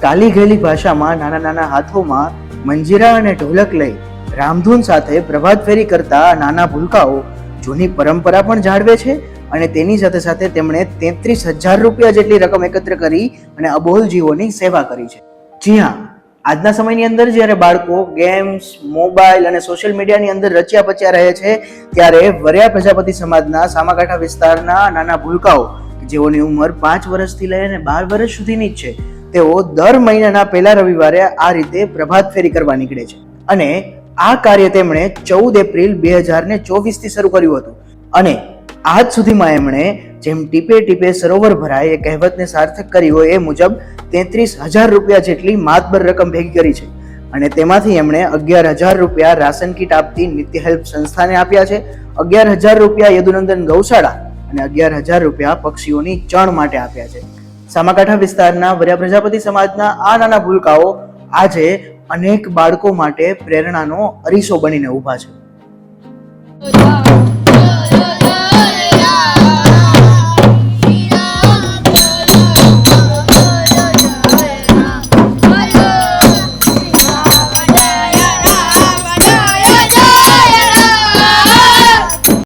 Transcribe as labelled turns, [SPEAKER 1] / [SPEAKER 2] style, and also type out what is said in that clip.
[SPEAKER 1] કાલી ઘેલી ભાષામાં નાના નાના હાથોમાં મંજીરા અને ઢોલક લઈ રામધૂન સાથે પ્રભાત ફેરી કરતા નાના ભૂલકાઓ જૂની પરંપરા પણ જાળવે છે અને તેની સાથે સાથે તેમણે 33,000 રૂપિયા જેટલી રકમ એકત્ર કરી અને અબોલ જીવોની સેવા કરી છે. જી હા, આજના સમયની અંદર જ્યારે બાળકો ગેમ્સ, મોબાઈલ અને સોશિયલ મીડિયાની અંદર રચ્યા પચ્યા રહે છે, ત્યારે વરિયા પ્રજાપતિ સમાજના સામાકાંઠા વિસ્તારના નાના ભૂલકાઓ જેઓની ઉંમર 5 વર્ષથી લઈને 12 વર્ષ સુધીની જ છે, તેઓ દર મહિનાના પહેલા રવિવારે આ રીતે પ્રભાત ફેરી કરવા નીકળે છે અને આ કાર્ય તેમણે 14 એપ્રિલ 2024 થી શરૂ કર્યું હતું અને આજ સુધીમાં એમણે જેમ ટીપે ટીપે સરોવર ભરાય એ કહેવતને સાર્થક કરી હોય એ મુજબ 33,000 રૂપિયા જેટલી માતબર રકમ ભેગી કરી છે અને તેમાંથી એમણે 11,000 રૂપિયા રાશન કીટ આપતી નિત્ય હેલ્પ સંસ્થાને આપ્યા છે, 11,000 રૂપિયા યદુનંદન ગૌશાળા અને 11,000 રૂપિયા પક્ષીઓની ચણ માટે આપ્યા છે. સામાકાંઠા વિસ્તારના વરિયા પ્રજાપતિ સમાજના આ નાના ભૂલકાઓ આજે અનેક બાળકો માટે પ્રેરણાનો અરીસો બનીને ઊભા છે.